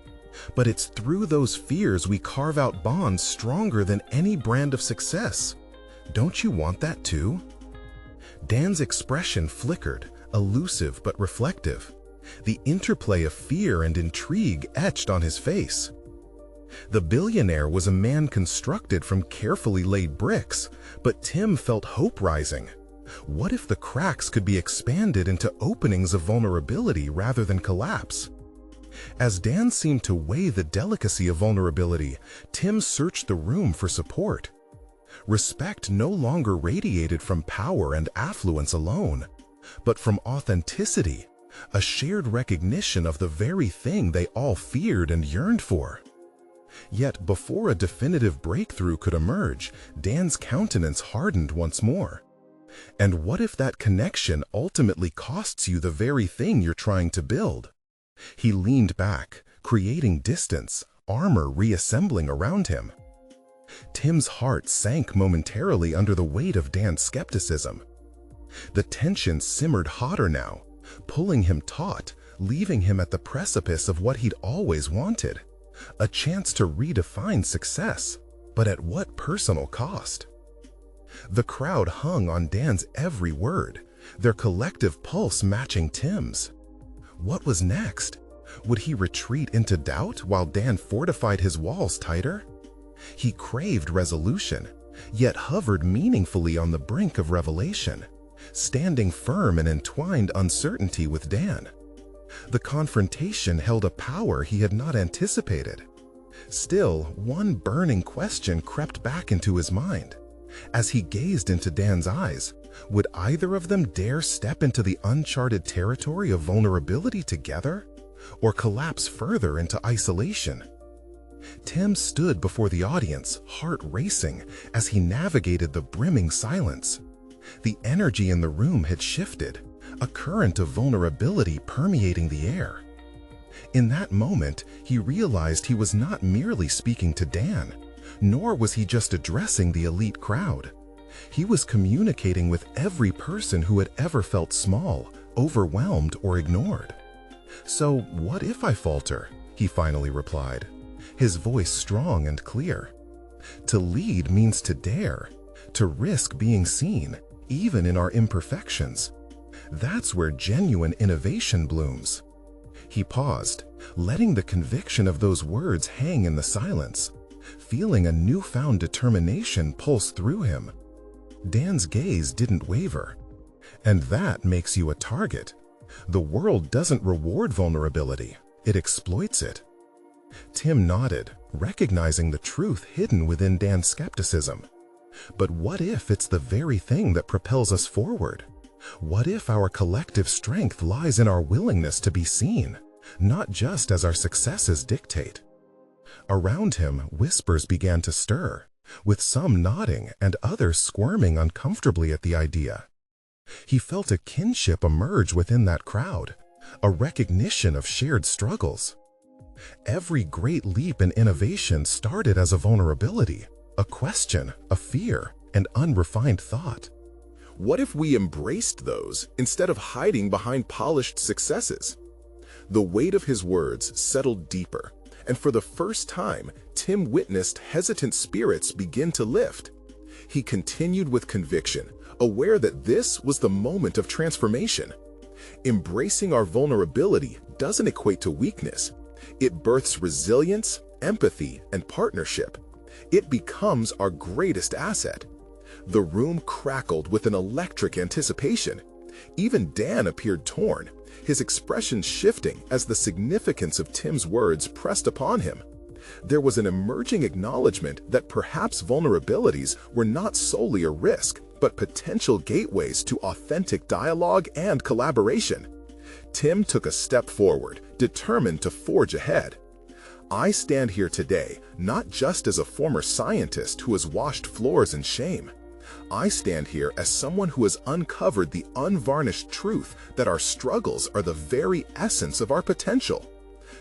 "But it's through those fears we carve out bonds stronger than any brand of success. Don't you want that too?" Dan's expression flickered, elusive but reflective. The interplay of fear and intrigue etched on his face. The billionaire was a man constructed from carefully laid bricks, but Tim felt hope rising. What if the cracks could be expanded into openings of vulnerability rather than collapse? As Dan seemed to weigh the delicacy of vulnerability, Tim searched the room for support. Respect no longer radiated from power and affluence alone, but from authenticity, a shared recognition of the very thing they all feared and yearned for. Yet before a definitive breakthrough could emerge, Dan's countenance hardened once more. And what if that connection ultimately costs you the very thing you're trying to build? He leaned back, creating distance, armor reassembling around him. Tim's heart sank momentarily under the weight of Dan's skepticism. The tension simmered hotter now, pulling him taut, leaving him at the precipice of what he'd always wanted, a chance to redefine success, but at what personal cost? The crowd hung on Dan's every word, their collective pulse matching Tim's. What was next? Would he retreat into doubt while Dan fortified his walls tighter? He craved resolution, yet hovered meaningfully on the brink of revelation, standing firm in entwined uncertainty with Dan. The confrontation held a power he had not anticipated. Still, one burning question crept back into his mind. As he gazed into Dan's eyes, would either of them dare step into the uncharted territory of vulnerability together, or collapse further into isolation? Tim stood before the audience, heart racing, as he navigated the brimming silence. The energy in the room had shifted, a current of vulnerability permeating the air. In that moment, he realized he was not merely speaking to Dan, nor was he just addressing the elite crowd. He was communicating with every person who had ever felt small, overwhelmed, or ignored. "So what if I falter?" he finally replied, his voice strong and clear. To lead means to dare, to risk being seen, even in our imperfections. That's where genuine innovation blooms. He paused, letting the conviction of those words hang in the silence, feeling a newfound determination pulse through him. Dan's gaze didn't waver. And that makes you a target. The world doesn't reward vulnerability, it exploits it. Tim nodded, recognizing the truth hidden within Dan's skepticism. But what if it's the very thing that propels us forward? What if our collective strength lies in our willingness to be seen, not just as our successes dictate? Around him, whispers began to stir, with some nodding and others squirming uncomfortably at the idea. He felt a kinship emerge within that crowd, a recognition of shared struggles. Every great leap in innovation started as a vulnerability, a question, a fear, an unrefined thought. What if we embraced those instead of hiding behind polished successes? The weight of his words settled deeper, and for the first time, Tim witnessed hesitant spirits begin to lift. He continued with conviction, aware that this was the moment of transformation. Embracing our vulnerability doesn't equate to weakness. It births resilience, empathy, and partnership. It becomes our greatest asset. The room crackled with an electric anticipation. Even Dan appeared torn, his expression shifting as the significance of Tim's words pressed upon him. There was an emerging acknowledgement that perhaps vulnerabilities were not solely a risk, but potential gateways to authentic dialogue and collaboration. Tim took a step forward, determined to forge ahead. I stand here today not just as a former scientist who has washed floors in shame. I stand here as someone who has uncovered the unvarnished truth that our struggles are the very essence of our potential.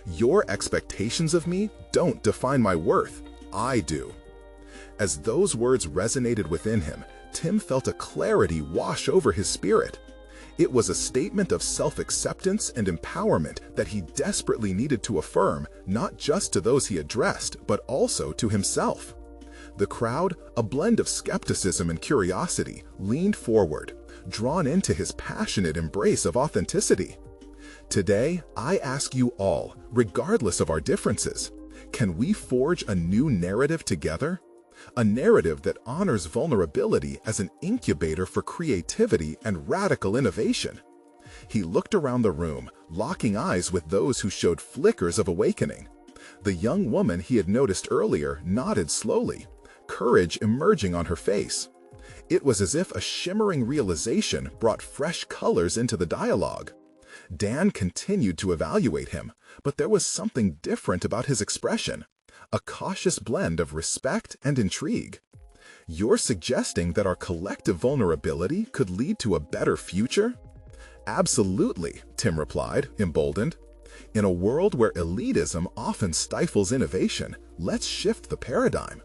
Your expectations of me don't define my worth, I do. As those words resonated within him, Tim felt a clarity wash over his spirit. It was a statement of self-acceptance and empowerment that he desperately needed to affirm, not just to those he addressed, but also to himself. The crowd, a blend of skepticism and curiosity, leaned forward, drawn into his passionate embrace of authenticity. Today, I ask you all, regardless of our differences, Can we forge a new narrative together? A narrative that honors vulnerability as an incubator for creativity and radical innovation. He looked around the room, locking eyes with those who showed flickers of awakening. The young woman he had noticed earlier nodded slowly, courage emerging on her face. It was as if a shimmering realization brought fresh colors into the dialogue. Dan continued to evaluate him, but there was something different about his expression, a cautious blend of respect and intrigue. You're suggesting that our collective vulnerability could lead to a better future? Absolutely, Tim replied, emboldened. In a world where elitism often stifles innovation, let's shift the paradigm.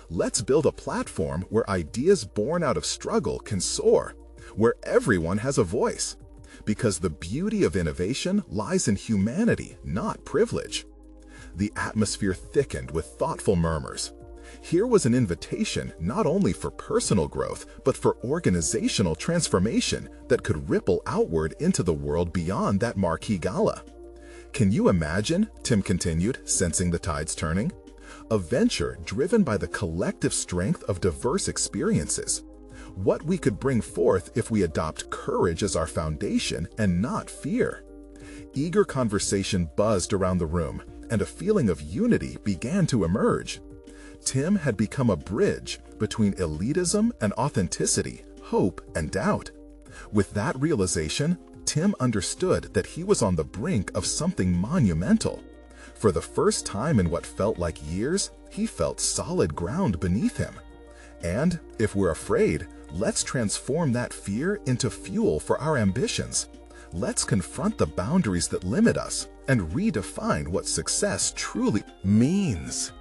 Let's build a platform where ideas born out of struggle can soar, where everyone has a voice. Because the beauty of innovation lies in humanity, not privilege. The atmosphere thickened with thoughtful murmurs. Here was an invitation not only for personal growth, but for organizational transformation that could ripple outward into the world beyond that marquee gala. Can you imagine, Tim continued, sensing the tides turning? A venture driven by the collective strength of diverse experiences. What we could bring forth if we adopt courage as our foundation and not fear. Eager conversation buzzed around the room, and a feeling of unity began to emerge. Tim had become a bridge between elitism and authenticity, hope and doubt. With that realization, Tim understood that he was on the brink of something monumental. For the first time in what felt like years, he felt solid ground beneath him. And if we're afraid, let's transform that fear into fuel for our ambitions. Let's confront the boundaries that limit us and redefine what success truly means.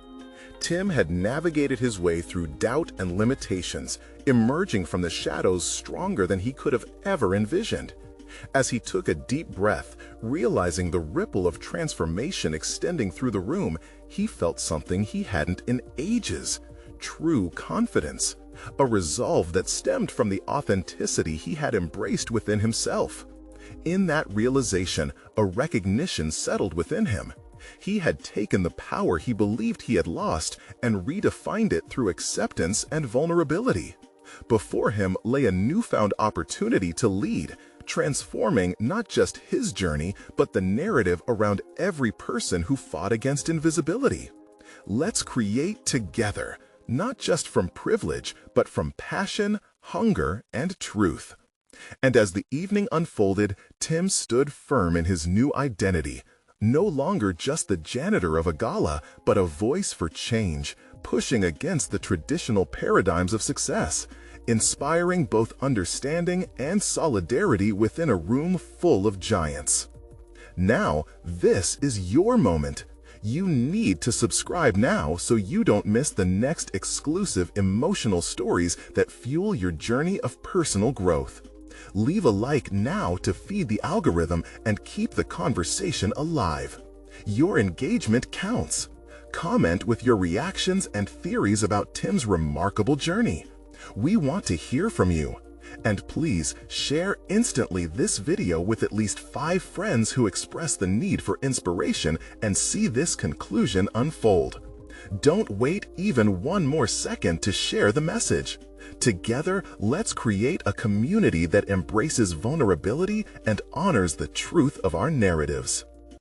Tim had navigated his way through doubt and limitations, emerging from the shadows stronger than he could have ever envisioned. As he took a deep breath, realizing the ripple of transformation extending through the room, he felt something he hadn't in ages: true confidence, a resolve that stemmed from the authenticity he had embraced within himself. In that realization, a recognition settled within him. He had taken the power he believed he had lost and redefined it through acceptance and vulnerability. Before him lay a newfound opportunity to lead, transforming not just his journey, but the narrative around every person who fought against invisibility. Let's create together, not just from privilege, but from passion, hunger, and truth. And as the evening unfolded, Tim stood firm in his new identity, no longer just the janitor of a gala, but a voice for change, pushing against the traditional paradigms of success, inspiring both understanding and solidarity within a room full of giants. Now, this is your moment. You need to subscribe now so you don't miss the next exclusive emotional stories that fuel your journey of personal growth. Leave a like now to feed the algorithm and keep the conversation alive. Your engagement counts. Comment with your reactions and theories about Tim's remarkable journey. We want to hear from you. And please share instantly this video with at least 5 friends who express the need for inspiration and see this conclusion unfold. Don't wait even one more second to share the message. Together, let's create a community that embraces vulnerability and honors the truth of our narratives.